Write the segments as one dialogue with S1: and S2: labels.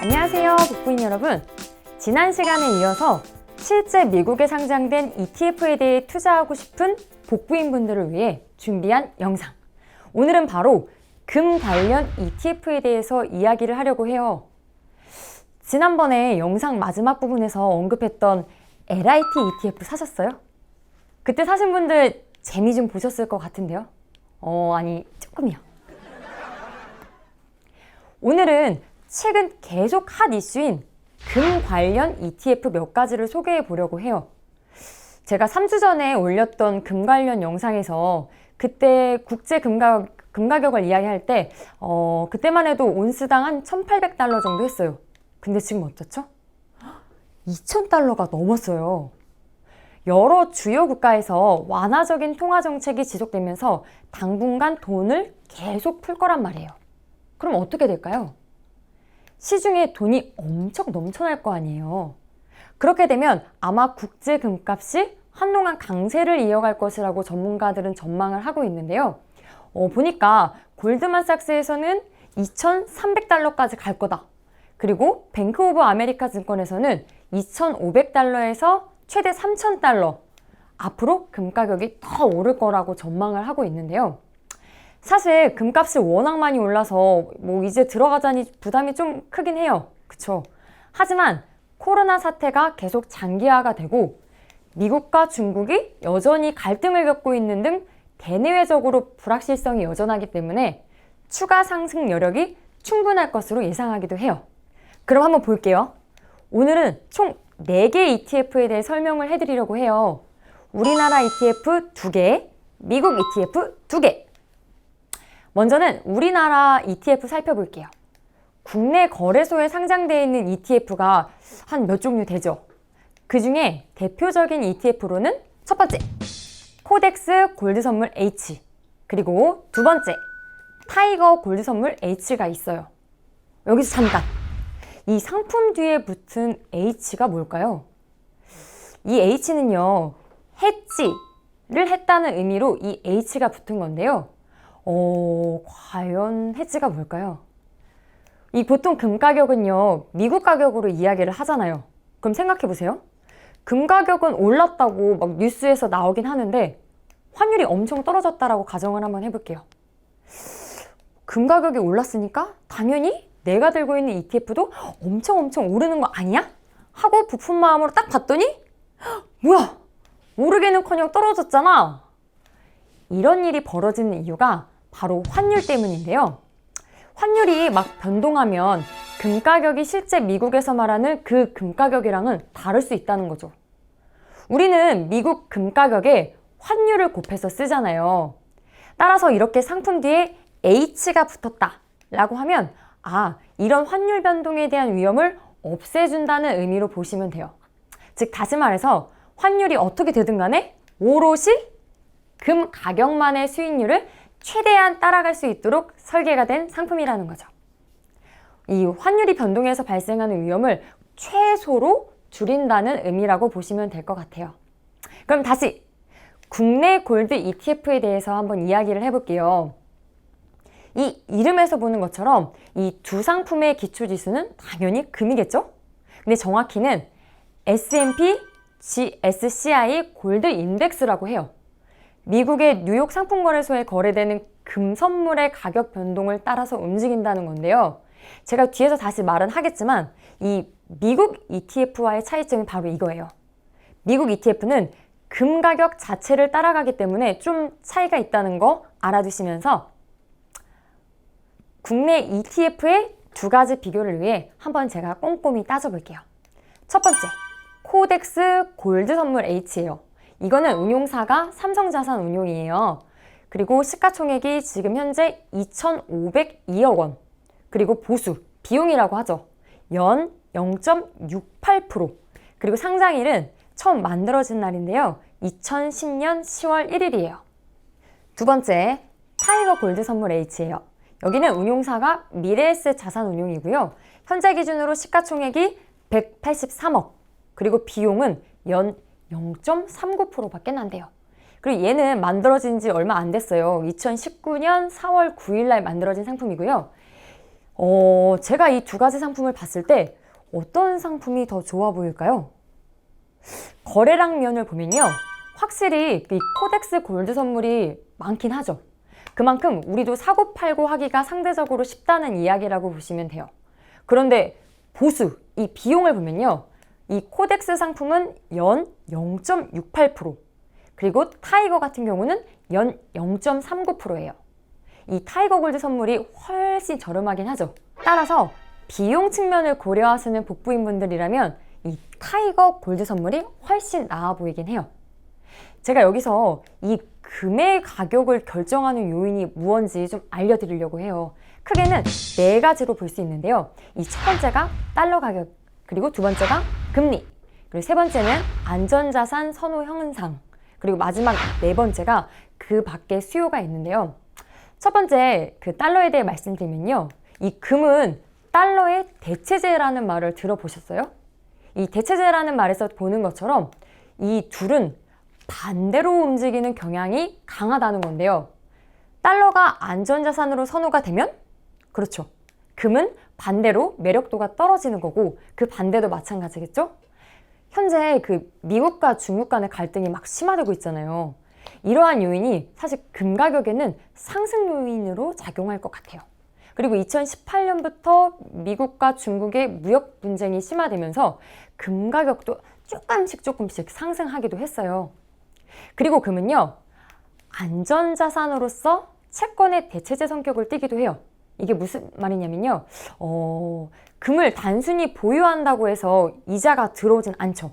S1: 안녕하세요, 복부인 여러분. 지난 시간에 이어서 실제 미국에 상장된 ETF에 대해 투자하고 싶은 복부인 분들을 위해 준비한 영상. 오늘은 바로 금 관련 ETF에 대해서 이야기를 하려고 해요. 지난번에 영상 마지막 부분에서 언급했던 LIT ETF 사셨어요? 그때 사신 분들 재미 좀 보셨을 것 같은데요? 아니, 조금이요. 오늘은 최근 계속 핫 이슈인 금 관련 ETF 몇 가지를 소개해 보려고 해요. 제가 3주 전에 올렸던 금 관련 영상에서 그때 국제 금 가격을 이야기할 때 그때만 해도 온스당 한 1,800달러 정도 했어요. 근데 지금 어떻죠? 2,000달러가 넘었어요. 여러 주요 국가에서 완화적인 통화 정책이 지속되면서 당분간 돈을 계속 풀 거란 말이에요. 그럼 어떻게 될까요? 시중에 돈이 엄청 넘쳐날 거 아니에요. 그렇게 되면 아마 국제 금값이 한동안 강세를 이어갈 것이라고 전문가들은 전망을 하고 있는데요. 보니까 골드만삭스에서는 2,300달러까지 갈 거다. 그리고 뱅크 오브 아메리카 증권에서는 2,500달러에서 최대 3,000달러. 앞으로 금 가격이 더 오를 거라고 전망을 하고 있는데요. 사실 금값이 워낙 많이 올라서 이제 들어가자니 부담이 좀 크긴 해요. 그쵸? 하지만 코로나 사태가 계속 장기화가 되고 미국과 중국이 여전히 갈등을 겪고 있는 등 대내외적으로 불확실성이 여전하기 때문에 추가 상승 여력이 충분할 것으로 예상하기도 해요. 그럼 한번 볼게요. 오늘은 총 4개 ETF에 대해 설명을 해드리려고 해요. 우리나라 ETF 2개, 미국 ETF 2개. 먼저는 우리나라 ETF 살펴볼게요. 국내 거래소에 상장되어 있는 ETF가 한 몇 종류 되죠? 그 중에 대표적인 ETF로는 첫 번째, 코덱스 골드선물 H, 그리고 두 번째, 타이거 골드선물 H가 있어요. 여기서 잠깐! 이 상품 뒤에 붙은 H가 뭘까요? 이 H는요, 해지를 했다는 의미로 이 H가 붙은 건데요. 과연 해지가 뭘까요? 이 보통 금 가격은요, 미국 가격으로 이야기를 하잖아요. 그럼 생각해보세요. 금 가격은 올랐다고 막 뉴스에서 나오긴 하는데 환율이 엄청 떨어졌다라고 가정을 한번 해볼게요. 금 가격이 올랐으니까 당연히 내가 들고 있는 ETF도 엄청 오르는 거 아니야? 하고 부푼 마음으로 딱 봤더니 뭐야? 오르기는커녕 떨어졌잖아. 이런 일이 벌어지는 이유가 바로 환율 때문인데요. 환율이 막 변동하면 금 가격이 실제 미국에서 말하는 그 금 가격이랑은 다를 수 있다는 거죠. 우리는 미국 금 가격에 환율을 곱해서 쓰잖아요. 따라서 이렇게 상품 뒤에 H가 붙었다 라고 하면 이런 환율 변동에 대한 위험을 없애준다는 의미로 보시면 돼요. 즉 다시 말해서 환율이 어떻게 되든 간에 오롯이 금 가격만의 수익률을 최대한 따라갈 수 있도록 설계가 된 상품이라는 거죠. 이 환율이 변동해서 발생하는 위험을 최소로 줄인다는 의미라고 보시면 될 것 같아요. 그럼 다시 국내 골드 ETF에 대해서 한번 이야기를 해볼게요. 이 이름에서 보는 것처럼 이 두 상품의 기초지수는 당연히 금이겠죠? 근데 정확히는 S&P GSCI 골드 인덱스라고 해요. 미국의 뉴욕 상품거래소에 거래되는 금 선물의 가격 변동을 따라서 움직인다는 건데요. 제가 뒤에서 다시 말은 하겠지만 이 미국 ETF와의 차이점이 바로 이거예요. 미국 ETF는 금 가격 자체를 따라가기 때문에 좀 차이가 있다는 거 알아두시면서 국내 ETF의 두 가지 비교를 위해 한번 제가 꼼꼼히 따져볼게요. 첫 번째, 코덱스 골드 선물 H예요. 이거는 운용사가 삼성자산운용이에요. 그리고 시가총액이 지금 현재 2,502억 원. 그리고 보수, 비용이라고 하죠. 연 0.68%. 그리고 상장일은 처음 만들어진 날인데요. 2010년 10월 1일이에요. 두 번째, 타이거 골드 선물 H예요. 여기는 운용사가 미래에셋 자산운용이고요. 현재 기준으로 시가총액이 183억. 그리고 비용은 연 0.39%밖에 안 돼요. 그리고 얘는 만들어진 지 얼마 안 됐어요. 2019년 4월 9일 날 만들어진 상품이고요. 제가 이 두 가지 상품을 봤을 때 어떤 상품이 더 좋아 보일까요? 거래량 면을 보면요. 확실히 이 코덱스 골드 선물이 많긴 하죠. 그만큼 우리도 사고 팔고 하기가 상대적으로 쉽다는 이야기라고 보시면 돼요. 그런데 보수, 이 비용을 보면요. 이 코덱스 상품은 연 0.68%, 그리고 타이거 같은 경우는 연 0.39%예요. 이 타이거 골드 선물이 훨씬 저렴하긴 하죠. 따라서 비용 측면을 고려하시는 복부인분들이라면 이 타이거 골드 선물이 훨씬 나아 보이긴 해요. 제가 여기서 이 금의 가격을 결정하는 요인이 무언지 좀 알려드리려고 해요. 크게는 네 가지로 볼 수 있는데요. 이 첫 번째가 달러 가격, 그리고 두 번째가 금리, 그리고 세 번째는 안전자산 선호 형상, 그리고 마지막 네 번째가 그 밖에 수요가 있는데요. 첫 번째 그 달러에 대해 말씀드리면요. 이 금은 달러의 대체제라는 말을 들어보셨어요? 이 대체제라는 말에서 보는 것처럼 이 둘은 반대로 움직이는 경향이 강하다는 건데요. 달러가 안전자산으로 선호가 되면 그렇죠. 금은 반대로 매력도가 떨어지는 거고 그 반대도 마찬가지겠죠? 현재 그 미국과 중국 간의 갈등이 막 심화되고 있잖아요. 이러한 요인이 사실 금 가격에는 상승 요인으로 작용할 것 같아요. 그리고 2018년부터 미국과 중국의 무역 분쟁이 심화되면서 금 가격도 조금씩 상승하기도 했어요. 그리고 금은요, 안전자산으로서 채권의 대체제 성격을 띠기도 해요. 이게 무슨 말이냐면요. 금을 단순히 보유한다고 해서 이자가 들어오진 않죠.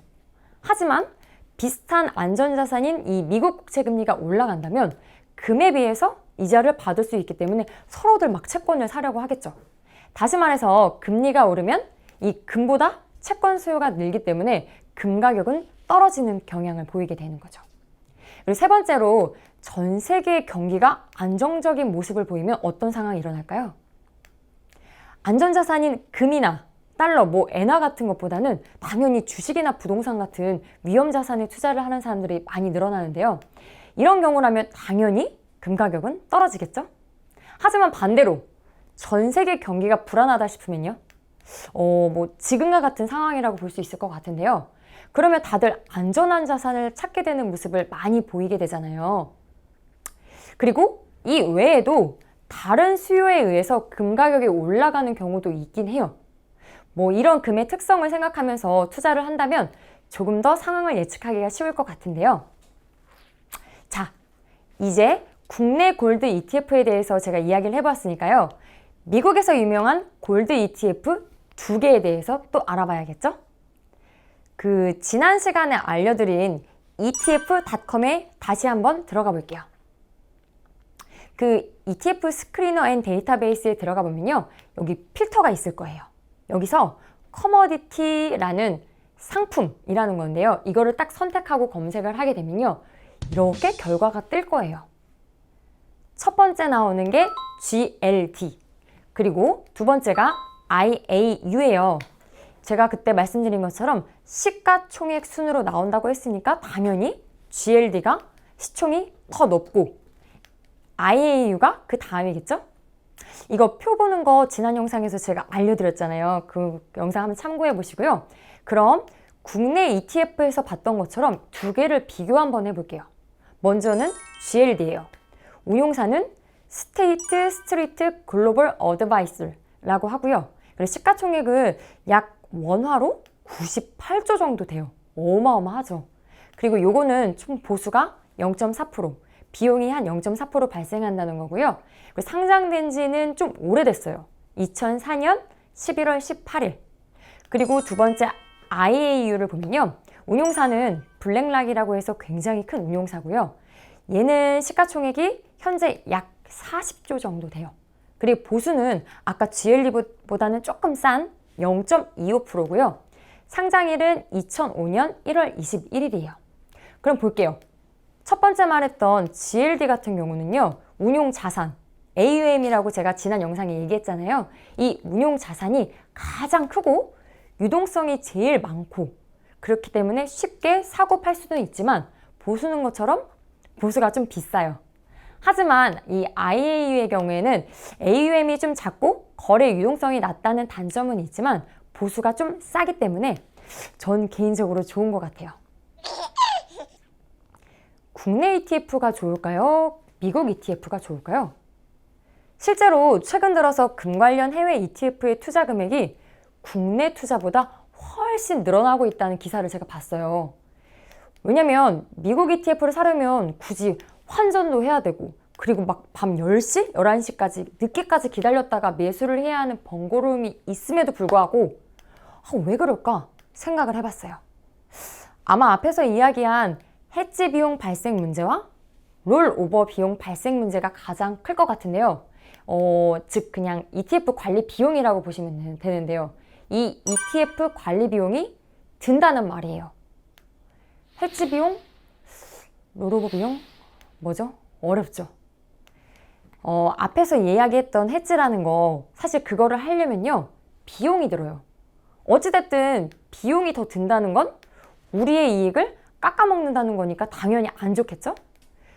S1: 하지만 비슷한 안전자산인 이 미국 국채 금리가 올라간다면 금에 비해서 이자를 받을 수 있기 때문에 서로들 막 채권을 사려고 하겠죠. 다시 말해서 금리가 오르면 이 금보다 채권 수요가 늘기 때문에 금 가격은 떨어지는 경향을 보이게 되는 거죠. 그리고 세 번째로 전 세계의 경기가 안정적인 모습을 보이면 어떤 상황이 일어날까요? 안전자산인 금이나 달러, 엔화 같은 것보다는 당연히 주식이나 부동산 같은 위험자산에 투자를 하는 사람들이 많이 늘어나는데요. 이런 경우라면 당연히 금 가격은 떨어지겠죠? 하지만 반대로 전 세계 경기가 불안하다 싶으면요. 지금과 같은 상황이라고 볼 수 있을 것 같은데요. 그러면 다들 안전한 자산을 찾게 되는 모습을 많이 보이게 되잖아요. 그리고 이 외에도 다른 수요에 의해서 금 가격이 올라가는 경우도 있긴 해요. 이런 금의 특성을 생각하면서 투자를 한다면 조금 더 상황을 예측하기가 쉬울 것 같은데요. 자, 이제 국내 골드 ETF에 대해서 제가 이야기를 해봤으니까요. 미국에서 유명한 골드 ETF 두 개에 대해서 또 알아봐야겠죠? 지난 시간에 알려드린 ETF.com에 다시 한번 들어가 볼게요. ETF 스크리너 앤 데이터베이스에 들어가 보면요. 여기 필터가 있을 거예요. 여기서 커머디티라는 상품이라는 건데요. 이거를 딱 선택하고 검색을 하게 되면요. 이렇게 결과가 뜰 거예요. 첫 번째 나오는 게 GLD, 그리고 두 번째가 IAU예요. 제가 그때 말씀드린 것처럼 시가총액 순으로 나온다고 했으니까 당연히 GLD가 시총이 더 높고 IAU가 그 다음이겠죠? 이거 표 보는 거 지난 영상에서 제가 알려드렸잖아요. 그 영상 한번 참고해 보시고요. 그럼 국내 ETF에서 봤던 것처럼 두 개를 비교 한번 해볼게요. 먼저는 GLD예요. 운용사는 스테이트 스트리트 글로벌 어드바이스라고 하고요. 그리고 시가총액은 약 원화로 98조 정도 돼요. 어마어마하죠. 그리고 요거는 총 보수가 0.4%, 비용이 한 0.4% 발생한다는 거고요. 그리고 상장된 지는 좀 오래됐어요. 2004년 11월 18일. 그리고 두 번째 IAU를 보면요. 운용사는 블랙락이라고 해서 굉장히 큰 운용사고요. 얘는 시가총액이 현재 약 40조 정도 돼요. 그리고 보수는 아까 GLD보다는 조금 싼 0.25%고요. 상장일은 2005년 1월 21일이에요. 그럼 볼게요. 첫 번째 말했던 GLD 같은 경우는요. 운용자산, AUM이라고 제가 지난 영상에 얘기했잖아요. 이 운용자산이 가장 크고 유동성이 제일 많고 그렇기 때문에 쉽게 사고 팔 수도 있지만 보수는 것처럼 보수가 좀 비싸요. 하지만 이 IAU의 경우에는 AUM이 좀 작고 거래 유동성이 낮다는 단점은 있지만 보수가 좀 싸기 때문에 전 개인적으로 좋은 것 같아요. 국내 ETF가 좋을까요? 미국 ETF가 좋을까요? 실제로 최근 들어서 금 관련 해외 ETF의 투자 금액이 국내 투자보다 훨씬 늘어나고 있다는 기사를 제가 봤어요. 왜냐면 미국 ETF를 사려면 굳이 환전도 해야 되고 그리고 막 밤 10시, 11시까지 늦게까지 기다렸다가 매수를 해야 하는 번거로움이 있음에도 불구하고 왜 그럴까 생각을 해봤어요. 아마 앞에서 이야기한 해지 비용 발생 문제와 롤오버 비용 발생 문제가 가장 클 것 같은데요. 즉 그냥 ETF 관리 비용이라고 보시면 되는데요. 이 ETF 관리 비용이 든다는 말이에요. 해지 비용? 롤오버 비용? 뭐죠? 어렵죠. 앞에서 이야기했던 해지라는 거 사실 그거를 하려면요. 비용이 들어요. 어찌됐든 비용이 더 든다는 건 우리의 이익을 깎아먹는다는 거니까 당연히 안 좋겠죠?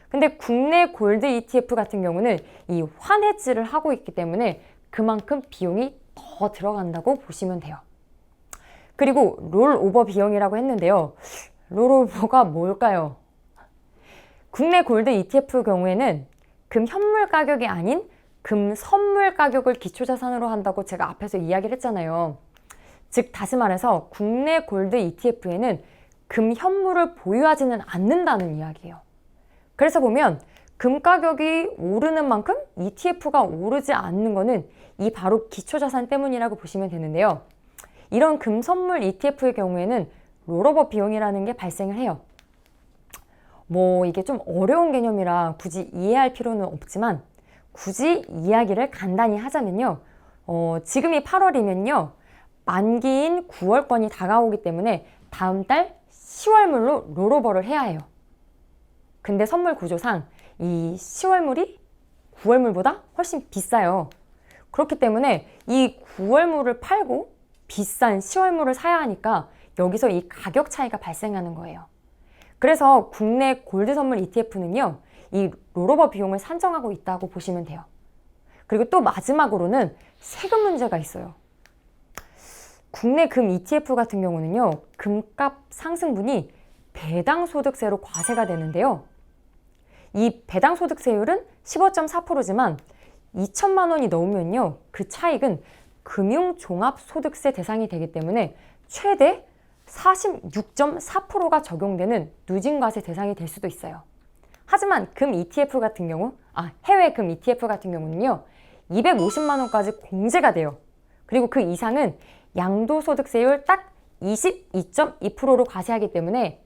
S1: 근데 국내 골드 ETF 같은 경우는 이 환해지를 하고 있기 때문에 그만큼 비용이 더 들어간다고 보시면 돼요. 그리고 롤오버 비용이라고 했는데요. 롤오버가 뭘까요? 국내 골드 ETF 경우에는 금 현물 가격이 아닌 금 선물 가격을 기초자산으로 한다고 제가 앞에서 이야기를 했잖아요. 즉 다시 말해서 국내 골드 ETF에는 금 현물을 보유하지는 않는다는 이야기예요. 그래서 보면 금 가격이 오르는 만큼 ETF가 오르지 않는 거는 이 바로 기초자산 때문이라고 보시면 되는데요. 이런 금 선물 ETF의 경우에는 롤오버 비용이라는 게 발생을 해요. 이게 좀 어려운 개념이라 굳이 이해할 필요는 없지만 굳이 이야기를 간단히 하자면요. 지금이 8월이면요. 만기인 9월권이 다가오기 때문에 다음 달 10월물로 롤오버를 해야 해요. 근데 선물 구조상 이 10월물이 9월물보다 훨씬 비싸요. 그렇기 때문에 이 9월물을 팔고 비싼 10월물을 사야 하니까 여기서 이 가격 차이가 발생하는 거예요. 그래서 국내 골드 선물 ETF는요, 이 롤오버 비용을 산정하고 있다고 보시면 돼요. 그리고 또 마지막으로는 세금 문제가 있어요. 국내 금 ETF 같은 경우는요, 금값 상승분이 배당소득세로 과세가 되는데요. 이 배당소득세율은 15.4%지만 2천만 원이 넘으면요, 그 차익은 금융종합소득세 대상이 되기 때문에 최대 46.4%가 적용되는 누진과세 대상이 될 수도 있어요. 하지만 금 ETF 같은 경우, 해외 금 ETF 같은 경우는요, 250만 원까지 공제가 돼요. 그리고 그 이상은 양도소득세율 딱 22.2%로 과세하기 때문에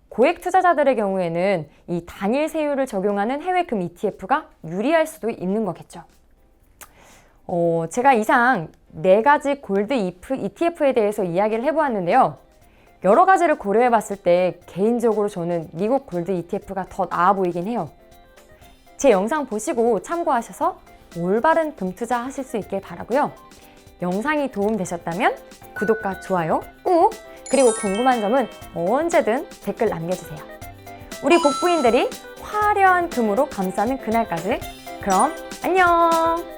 S1: 고액 투자자들의 경우에는 이 단일 세율을 적용하는 해외 금 ETF가 유리할 수도 있는 거겠죠. 제가 이상 4가지 골드 ETF에 대해서 이야기를 해보았는데요. 여러 가지를 고려해 봤을 때 개인적으로 저는 미국 골드 ETF가 더 나아 보이긴 해요. 제 영상 보시고 참고하셔서 올바른 금 투자 하실 수 있길 바라고요. 영상이 도움되셨다면 구독과 좋아요 꾹! 그리고 궁금한 점은 언제든 댓글 남겨주세요. 우리 복부인들이 화려한 금으로 감싸는 그날까지 그럼 안녕!